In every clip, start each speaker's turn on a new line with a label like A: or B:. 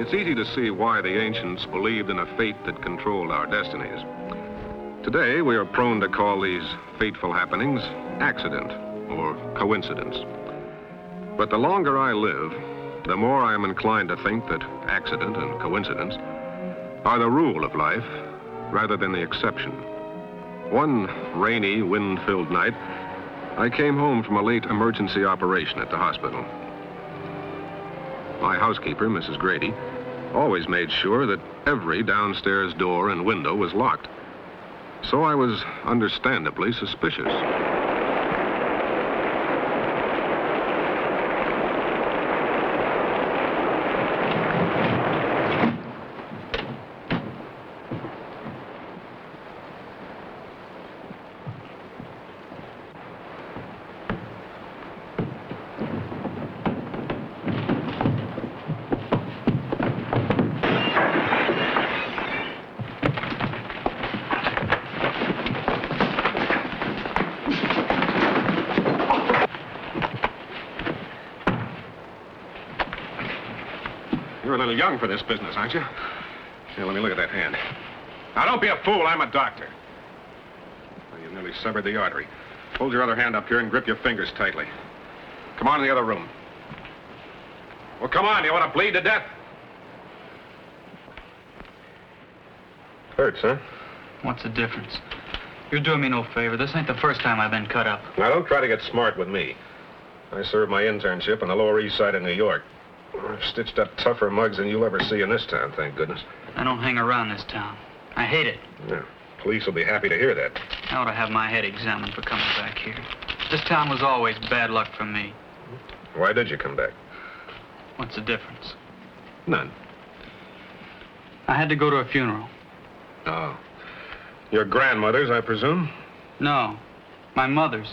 A: it's easy to see why the ancients believed in a fate that controlled our destinies. Today, we are prone to call these fateful happenings accident or coincidence. But the longer I live, the more I am inclined to think that accident and coincidence are the rule of life rather than the exception. One rainy, wind-filled night, I came home from a late emergency operation at the hospital. My housekeeper, Mrs. Grady, always made sure that every downstairs door and window was locked. So I was understandably suspicious. You're a little young for this business, aren't you? Here, let me look at that hand. Now, don't be a fool. I'm a doctor. Well, you've nearly severed the artery. Hold your other hand up here and grip your fingers tightly. Come on in the other room. Well, come on. You want to bleed to death? Hurts, huh?
B: What's the difference? You're doing me no favor. This ain't the first time I've been cut up.
A: Now, don't try to get smart with me. I served my internship on the Lower East Side of New York. I've stitched up tougher mugs than you'll ever see in this town, thank goodness.
B: I don't hang around this town. I hate it.
A: Yeah, police will be happy to hear that.
B: I ought to have my head examined for coming back here. This town was always bad luck for me.
A: Why did you come back?
B: What's the difference?
A: None.
B: I had to go to a funeral.
A: Oh. Your grandmother's, I presume?
B: No, my mother's.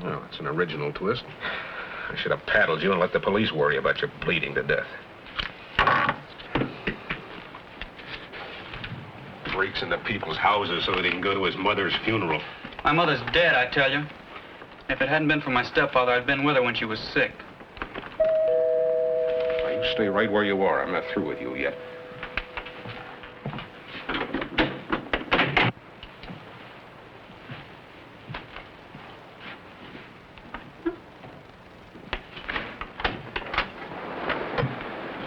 A: Oh, it's an original twist. I should have paddled you and let the police worry about you bleeding to death. Breaks into people's houses so that he can go to his mother's funeral.
B: My mother's dead, I tell you. If it hadn't been for my stepfather, I'd been with her when she was sick.
A: Now, you stay right where you are. I'm not through with you yet.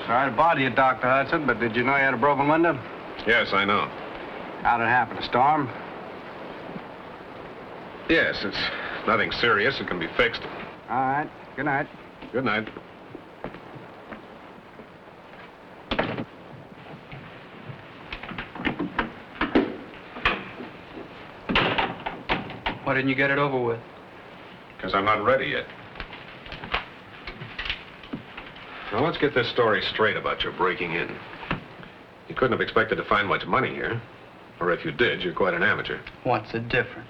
C: Sorry to bother you, Dr. Hudson, but did you know you had a broken window?
A: Yes, I know.
C: How'd it happen? A storm?
A: Yes, it's nothing serious. It can be fixed.
C: All right. Good night.
A: Good night.
B: Why didn't you get it over with?
A: Because I'm not ready yet. Now, let's get this story straight about your breaking in. You couldn't have expected to find much money here. Or if you did, you're quite an amateur.
B: What's the difference?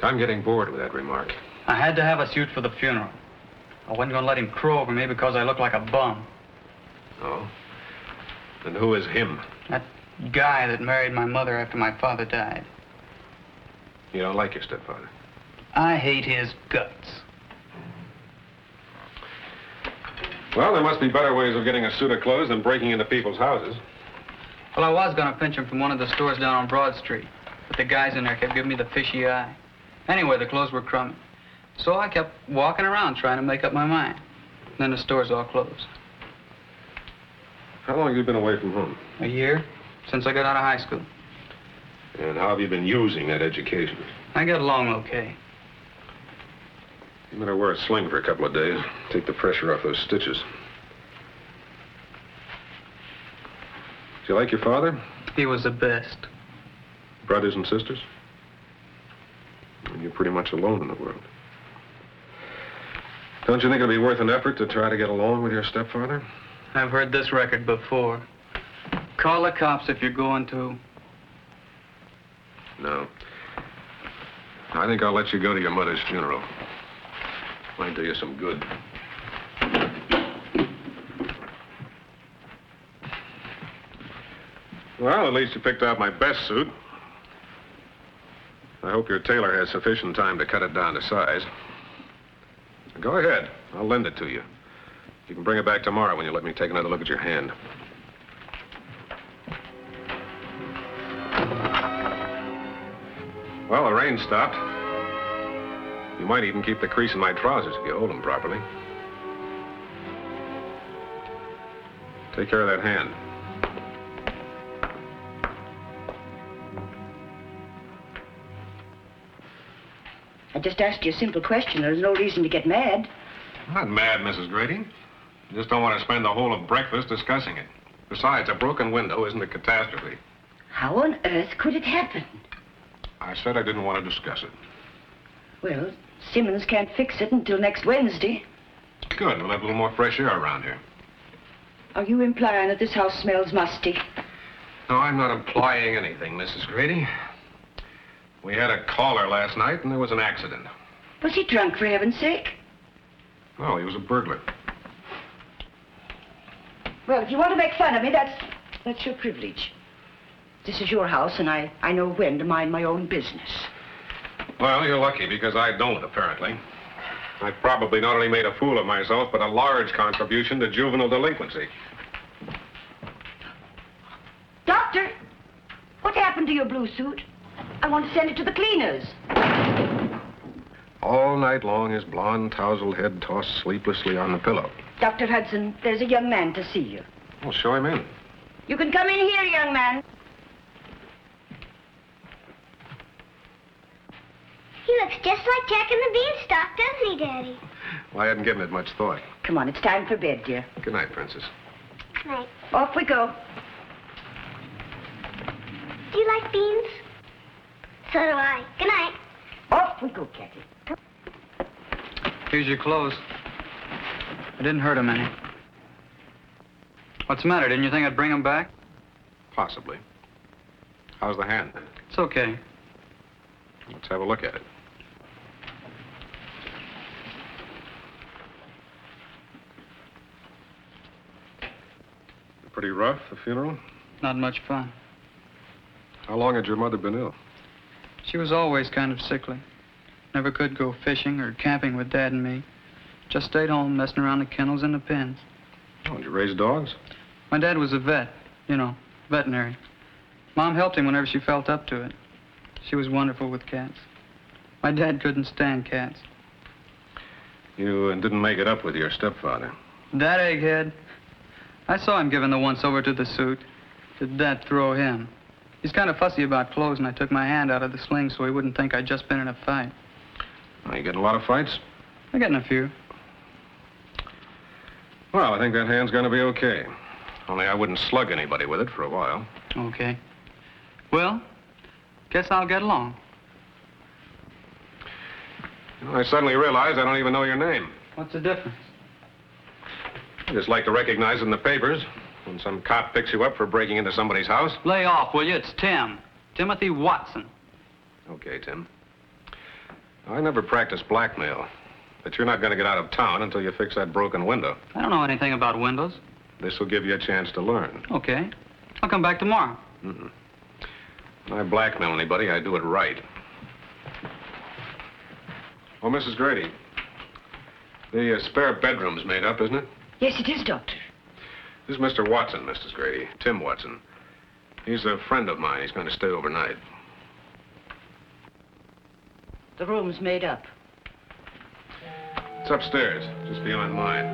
A: I'm getting bored with that remark.
B: I had to have a suit for the funeral. I wasn't going to let him crow over me because I look like a bum.
A: Oh? And who is him?
B: That guy that married my mother after my father died.
A: You don't like your stepfather?
B: I hate his guts.
A: Well, there must be better ways of getting a suit of clothes than breaking into people's houses.
B: Well, I was going to pinch him from one of the stores down on Broad Street. But the guys in there kept giving me the fishy eye. Anyway, the clothes were crummy. So I kept walking around trying to make up my mind. Then the stores all closed.
A: How long have you been away from home?
B: A year, since I got out of high school.
A: And how have you been using that education?
B: I get along okay.
A: You better wear a sling for a couple of days. Take the pressure off those stitches. Do you like your father?
B: He was the best.
A: Brothers and sisters? And you're pretty much alone in the world. Don't you think it'll be worth an effort to try to get along with your stepfather?
B: I've heard this record before. Call the cops if you're going to.
A: No. I think I'll let you go to your mother's funeral. Might do you some good. Well, at least you picked out my best suit. I hope your tailor has sufficient time to cut it down to size. Go ahead. I'll lend it to you. You can bring it back tomorrow when you let me take another look at your hand. rain stopped. You might even keep the crease in my trousers if you hold them properly. Take care of that hand.
D: I just asked you a simple question. There's no reason to get mad.
A: I'm not mad, Mrs. Grady. I just don't want to spend the whole of breakfast discussing it. Besides, a broken window isn't a catastrophe.
D: How on earth could it happen?
A: I said I didn't want to discuss it.
D: Well, Simmons can't fix it until next Wednesday.
A: Good. We'll have a little more fresh air around here.
D: Are you implying that this house smells musty?
A: No, I'm not implying anything, Mrs. Grady. We had a caller last night, and there was an accident.
D: Was he drunk, for heaven's sake?
A: No, he was a burglar.
D: Well, if you want to make fun of me, that's your privilege. This is your house, and I know when to mind my own business.
A: Well, you're lucky, because I don't, apparently. I probably not only made a fool of myself, but a large contribution to juvenile delinquency.
D: Doctor, what happened to your blue suit? I want to send it to the cleaners.
A: All night long, his blonde, tousled head tossed sleeplessly on the pillow.
D: Dr. Hudson, there's a young man to see you.
A: Well, show him in.
D: You can come in here, young man.
E: He looks just like Jack and the Beanstalk, doesn't he, Daddy?
A: Well, I hadn't given it much thought.
D: Come on, it's time for bed, dear.
A: Good night, Princess.
E: Good night.
D: Off we go.
E: Do you like beans? So do I. Good night.
D: Off we go, Kathy.
B: Here's your clothes. I didn't hurt him any. What's the matter? Didn't you think I'd bring him back?
A: Possibly. How's the hand?
B: It's okay.
A: Let's have a look at it. Pretty rough, the funeral?
B: Not much fun.
A: How long had your mother been ill?
B: She was always kind of sickly. Never could go fishing or camping with Dad and me. Just stayed home messing around the kennels and the pens.
A: Oh, did you raise dogs?
B: My dad was a vet, veterinary. Mom helped him whenever she felt up to it. She was wonderful with cats. My dad couldn't stand cats.
A: You didn't make it up with your stepfather.
B: That egghead. I saw him giving the once over to the suit. Did that throw him? He's kind of fussy about clothes, and I took my hand out of the sling so he wouldn't think I'd just been in a fight.
A: Oh, you get a lot of fights?
B: I got in a few.
A: Well, I think that hand's going to be okay. Only I wouldn't slug anybody with it for a while.
B: Okay. Well, guess I'll get along.
A: I suddenly realized I don't even know your name.
B: What's the difference?
A: I just like to recognize it in the papers when some cop picks you up for breaking into somebody's house.
B: Lay off, will you? It's Tim. Timothy Watson.
A: Okay, Tim. I never practiced blackmail, but you're not going to get out of town until you fix that broken window.
B: I don't know anything about windows.
A: This will give you a chance to learn.
B: Okay. I'll come back tomorrow.
A: Mm-mm. When I blackmail anybody, I do it right. Oh, Mrs. Grady, the spare bedroom's made up, isn't it?
D: Yes, it is, Doctor.
A: This is Mr. Watson, Mrs. Grady. Tim Watson. He's a friend of mine. He's going to stay overnight.
D: The room's made up.
A: It's upstairs, just beyond mine.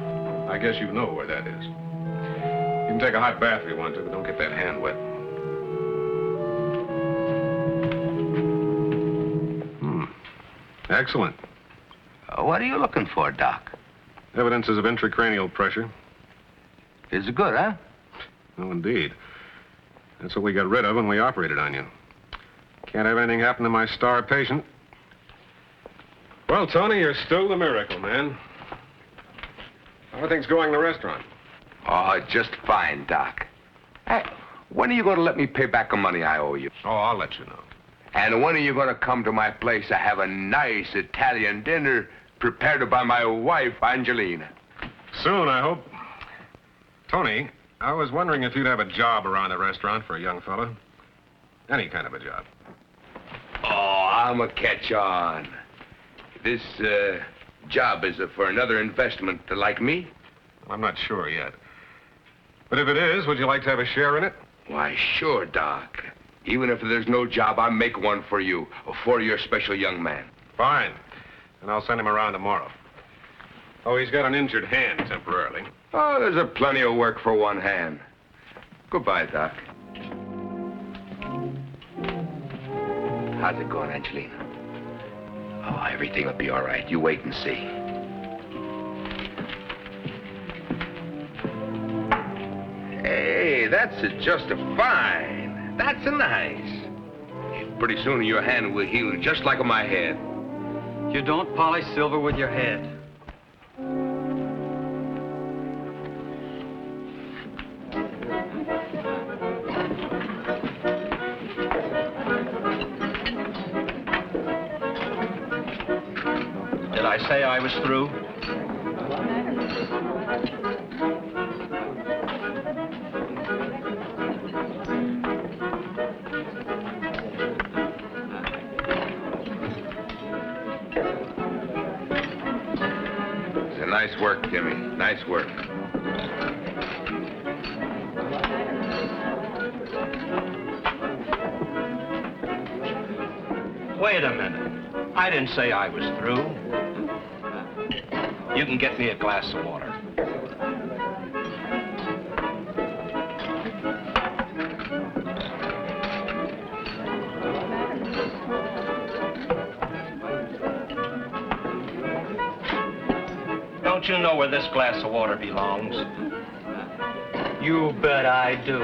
A: I guess you know where that is. You can take a hot bath if you want to, but don't get that hand wet. Excellent.
F: What are you looking for, Doc?
A: Evidences of intracranial pressure.
F: Is it good, huh?
A: Oh, indeed. That's what we got rid of when we operated on you. Can't have anything happen to my star patient. Well, Tony, you're still the miracle, man. How are things going in the restaurant?
F: Oh, just fine, Doc. When are you going to let me pay back the money I owe you?
A: Oh, I'll let you know.
F: And when are you going to come to my place to have a nice Italian dinner prepared by my wife, Angelina?
A: Soon, I hope. Tony, I was wondering if you'd have a job around the restaurant for a young fella. Any kind of a job.
F: Oh, I'm a catch-on. This job is for another investment like me?
A: I'm not sure yet. But if it is, would you like to have a share in it?
F: Why, sure, Doc. Even if there's no job, I'll make one for you, for your special young man.
A: Fine. And I'll send him around tomorrow. Oh, he's got an injured hand temporarily.
F: Oh, there's a plenty of work for one hand. Goodbye, Doc. How's it going, Angelina? Oh, everything will be all right. You wait and see. Hey, that's just a fine. That's a nice. Pretty soon your hand will heal just like my head.
B: You don't polish silver with your head.
C: Did I say I was through?
F: Nice work, Timmy. Nice work.
C: Wait a minute. I didn't say I was through. You can get me a glass of water. Don't you know where this glass of water belongs?
B: You bet I do.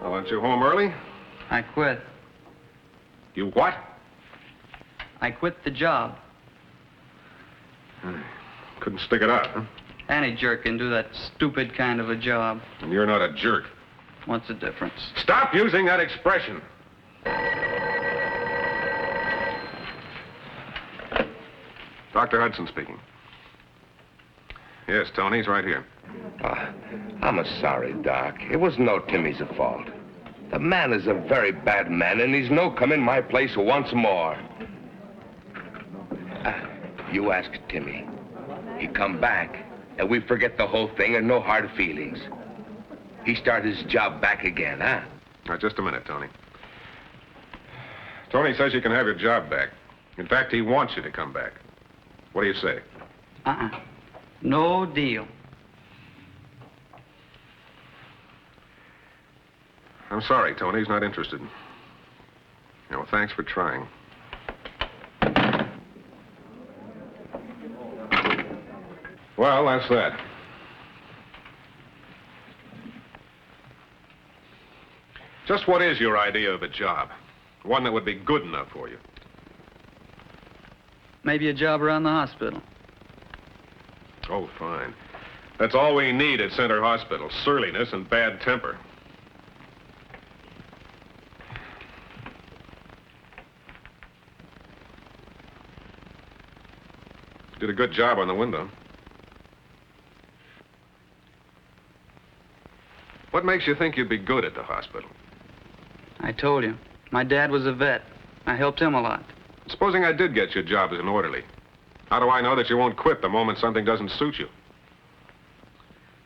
A: Well, aren't you home early?
B: I quit.
A: You what?
B: I quit the job.
A: Couldn't stick it out, huh?
B: Any jerk can do that stupid kind of a job.
A: And you're not a jerk.
B: What's the difference?
A: Stop using that expression. Dr. Hudson speaking. Yes, Tony's right here.
F: I'm sorry, Doc. It was no Timmy's fault. The man is a very bad man, and he's no come in my place once more. You ask Timmy. He come back, and we forget the whole thing and no hard feelings. He start his job back again, huh?
A: Now, just a minute, Tony. Tony says you can have your job back. In fact, he wants you to come back. What do you say?
B: No deal.
A: I'm sorry, Tony's not interested. Yeah, well, thanks for trying. Well, that's that. Just what is your idea of a job? One that would be good enough for you?
B: Maybe a job around the hospital.
A: Oh, fine. That's all we need at Center Hospital, surliness and bad temper. Did a good job on the window. What makes you think you'd be good at the hospital?
B: I told you. My dad was a vet. I helped him a lot.
A: Supposing I did get you a job as an orderly. How do I know that you won't quit the moment something doesn't suit you?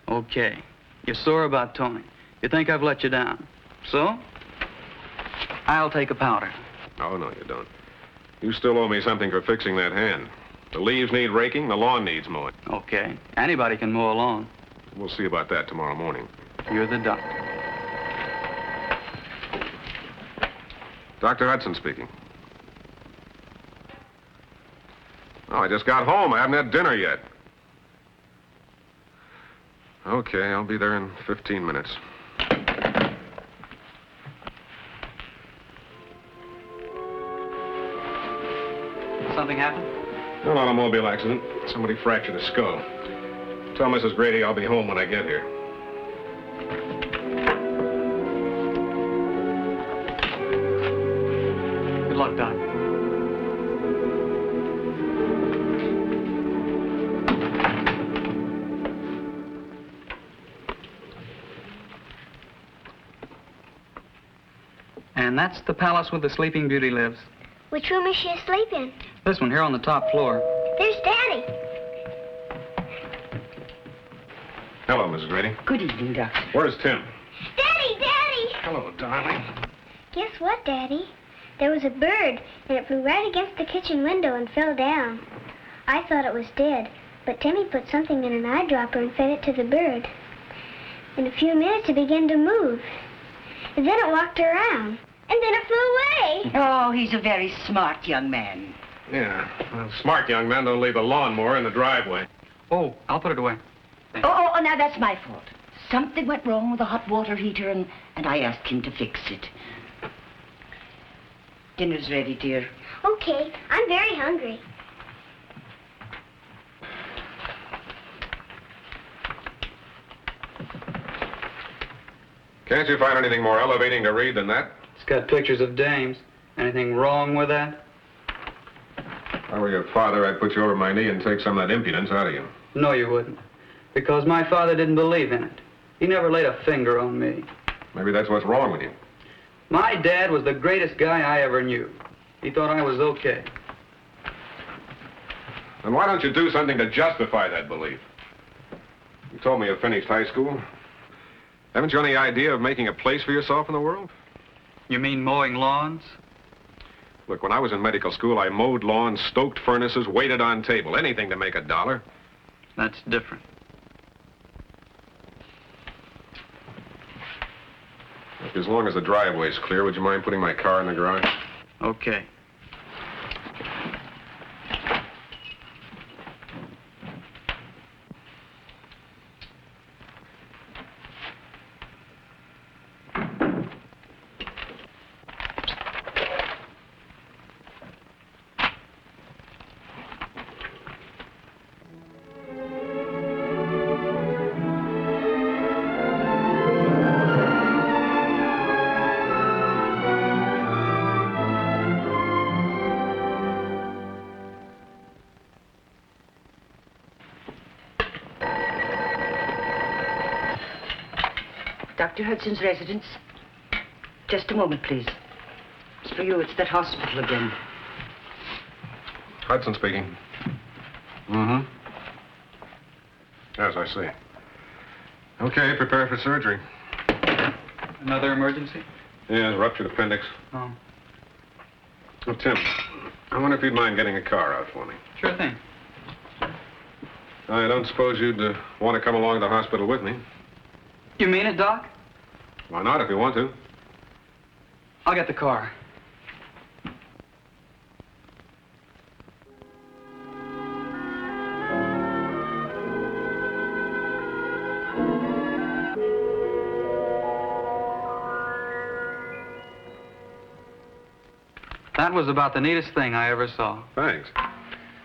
B: Okay. You're sore about Tony. You think I've let you down. So? I'll take a powder.
A: Oh, no, you don't. You still owe me something for fixing that hand. The leaves need raking, the lawn needs mowing.
B: Okay. Anybody can mow a lawn.
A: We'll see about that tomorrow morning.
B: You're the doctor.
A: Dr. Hudson speaking. Oh, I just got home. I haven't had dinner yet. Okay, I'll be there in 15 minutes.
B: Something happened?
A: An automobile accident. Somebody fractured a skull. Tell Mrs. Grady I'll be home when I get here.
B: Good luck, Doc. And that's the palace where the Sleeping Beauty lives.
E: Which room is she asleep in?
B: This one here on the top floor.
E: There's Daddy.
A: Hello, Mrs. Grady.
D: Good evening, Doctor.
A: Where's Tim?
E: Daddy, Daddy!
A: Hello, darling.
E: Guess what, Daddy? There was a bird, and it flew right against the kitchen window and fell down. I thought it was dead, but Timmy put something in an eyedropper and fed it to the bird. In a few minutes, it began to move. And then it walked around. And then it flew away.
D: Oh, he's a very smart young man.
A: Yeah, well, smart young men don't leave a lawnmower in the driveway.
B: Oh, I'll put it away.
D: Oh, now that's my fault. Something went wrong with the hot water heater, and I asked him to fix it. Dinner's ready, dear.
E: Okay, I'm very hungry.
A: Can't you find anything more elevating to read than that?
B: It's got pictures of dames. Anything wrong with that?
A: If I were your father, I'd put you over my knee and take some of that impudence out of you.
B: No, you wouldn't. Because my father didn't believe in it. He never laid a finger on me.
A: Maybe that's what's wrong with you.
B: My dad was the greatest guy I ever knew. He thought I was okay.
A: Then why don't you do something to justify that belief? You told me you finished high school. Haven't you any idea of making a place for yourself in the world?
B: You mean mowing lawns?
A: Look, when I was in medical school, I mowed lawns, stoked furnaces, waited on table, anything to make $1.
B: That's different.
A: Look, as long as the driveway's clear, would you mind putting my car in the garage?
B: Okay.
D: Dr. Hudson's residence. Just a moment, please. It's for you. It's that hospital again.
A: Hudson speaking. Mm-hmm. Yes, I see. Okay, prepare for surgery.
B: Another emergency?
A: Yeah, ruptured appendix.
B: Oh.
A: Oh, Tim, I wonder if you'd mind getting a car out for me.
B: Sure thing.
A: I don't suppose you'd want to come along to the hospital with me.
B: You mean it, Doc?
A: Why not, if you want to?
B: I'll get the car. That was about the neatest thing I ever saw.
A: Thanks.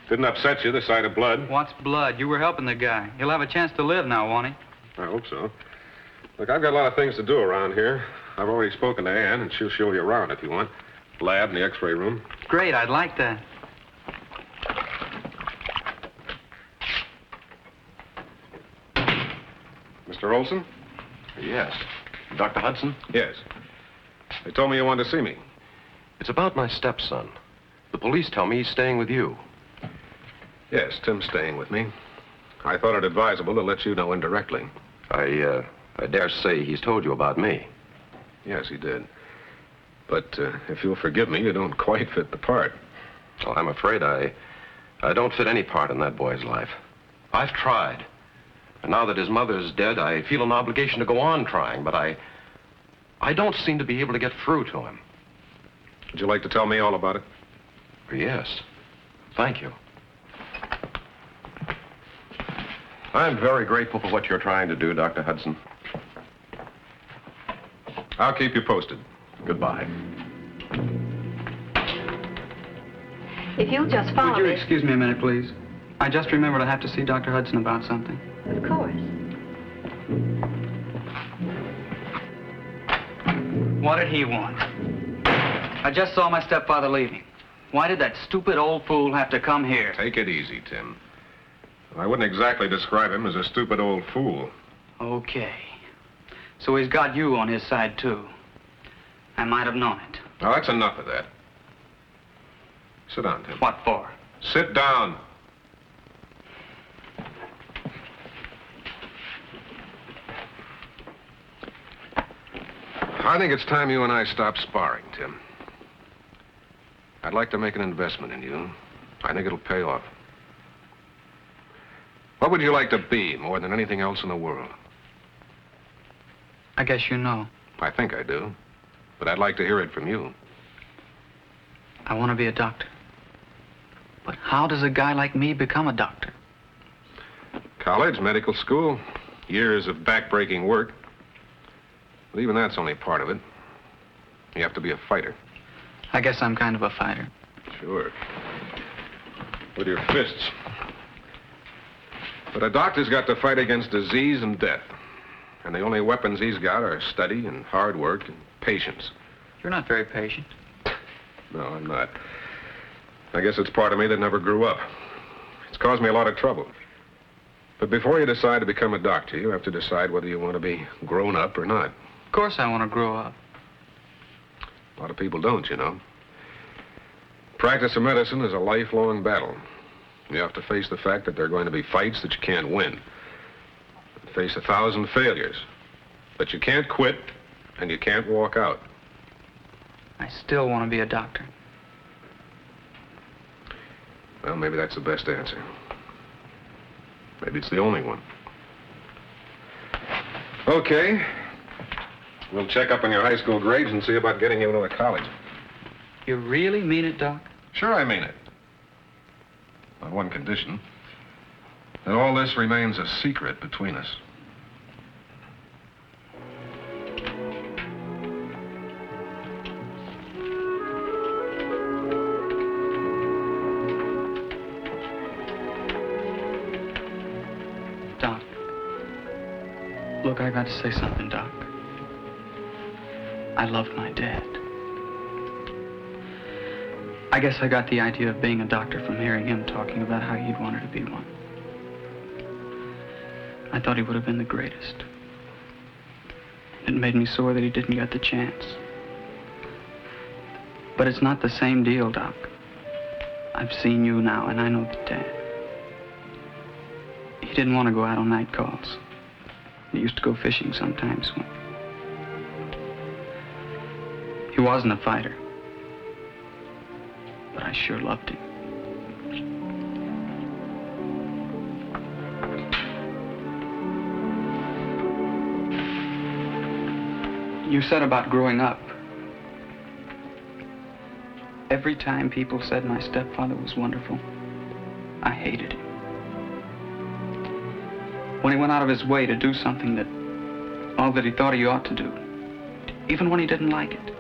A: Didn't upset you, the sight of blood?
B: What's blood? You were helping the guy. He'll have a chance to live now, won't he?
A: I hope so. Look, I've got a lot of things to do around here. I've already spoken to Ann, and she'll show you around if you want. Lab and the x-ray room.
B: Great, I'd like that.
A: Mr. Olson?
G: Yes. Dr. Hudson?
A: Yes. They told me you wanted to see me.
G: It's about my stepson. The police tell me he's staying with you.
A: Yes, Tim's staying with me. I thought it advisable to let you know indirectly.
G: I dare say he's told you about me.
A: Yes, he did. But if you'll forgive me, you don't quite fit the part.
G: Well, I'm afraid I don't fit any part in that boy's life. I've tried. And now that his mother's dead, I feel an obligation to go on trying, but I don't seem to be able to get through to him.
A: Would you like to tell me all about it?
G: Yes. Thank you. I'm very grateful for what you're trying to do, Dr. Hudson.
A: I'll keep you posted.
G: Goodbye.
D: If you'll just follow
B: Would you
D: me.
B: excuse me a minute, please? I just remembered I have to see Dr. Hudson about something.
D: Of course.
B: What did he want? I just saw my stepfather leaving. Why did that stupid old fool have to come here?
A: Take it easy, Tim. I wouldn't exactly describe him as a stupid old fool.
B: Okay. So he's got you on his side, too. I might have known it.
A: Now, that's enough of that. Sit down, Tim.
B: What for?
A: Sit down. I think it's time you and I stopped sparring, Tim. I'd like to make an investment in you. I think it'll pay off. What would you like to be more than anything else in the world?
B: I guess you know.
A: I think I do. But I'd like to hear it from you.
B: I want to be a doctor. But how does a guy like me become a doctor?
A: College, medical school, years of back-breaking work. But even that's only part of it. You have to be a fighter.
B: I guess I'm kind of a fighter.
A: Sure. With your fists. But a doctor's got to fight against disease and death. And the only weapons he's got are study and hard work and patience.
B: You're not very patient.
A: No, I'm not. I guess it's part of me that never grew up. It's caused me a lot of trouble. But before you decide to become a doctor, you have to decide whether you want to be grown up or not.
B: Of course I want to grow up.
A: A lot of people don't, you know. Practice of medicine is a lifelong battle. You have to face the fact that there are going to be fights that you can't win. Face 1,000 failures. But you can't quit, and you can't walk out.
B: I still want to be a doctor.
A: Well, maybe that's the best answer. Maybe it's the only one. Okay. We'll check up on your high school grades and see about getting you into a college.
B: You really mean it, Doc?
A: Sure, I mean it. On one condition. That all this remains a secret between us.
B: Doc. Look, I got to say something, Doc. I loved my dad. I guess I got the idea of being a doctor from hearing him talking about how he'd wanted to be one. I thought he would have been the greatest. It made me sore that he didn't get the chance. But it's not the same deal, Doc. I've seen you now, and I know that Dad. He didn't want to go out on night calls. He used to go fishing sometimes. He wasn't a fighter. But I sure loved him. You said about growing up. Every time people said my stepfather was wonderful, I hated him. When he went out of his way to do something all that he thought he ought to do, even when he didn't like it,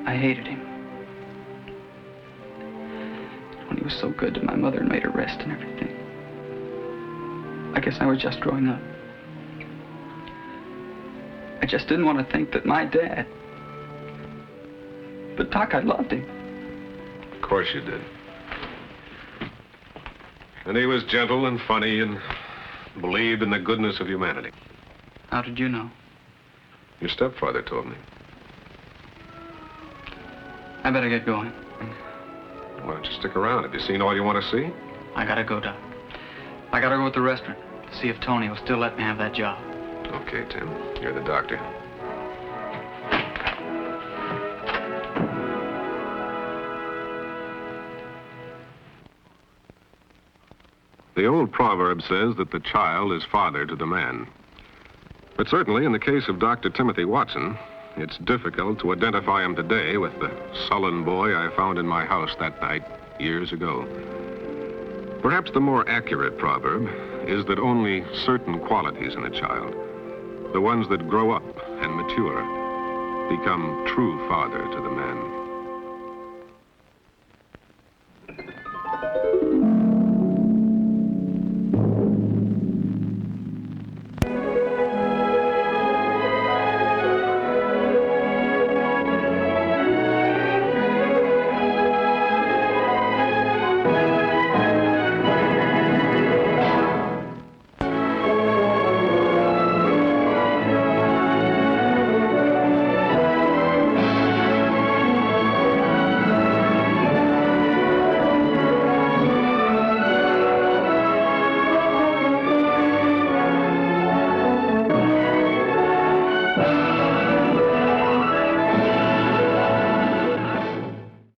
B: I hated him. When he was so good to my mother and made her rest and everything. I guess I was just growing up. I just didn't want to think that my dad. But Doc, I loved him.
A: Of course you did. And he was gentle and funny and believed in the goodness of humanity.
B: How did you know?
A: Your stepfather told me.
B: I better get going.
A: Why don't you stick around? Have you seen all you want to see?
B: I gotta go, Doc. I gotta go to the restaurant to see if Tony will still let me have that job.
A: Okay, Tim. You're the doctor. The old proverb says that the child is father to the man. But certainly in the case of Dr. Timothy Watson, it's difficult to identify him today with the sullen boy I found in my house that night years ago. Perhaps the more accurate proverb is that only certain qualities in a child, the ones that grow up and mature, become true father to the man.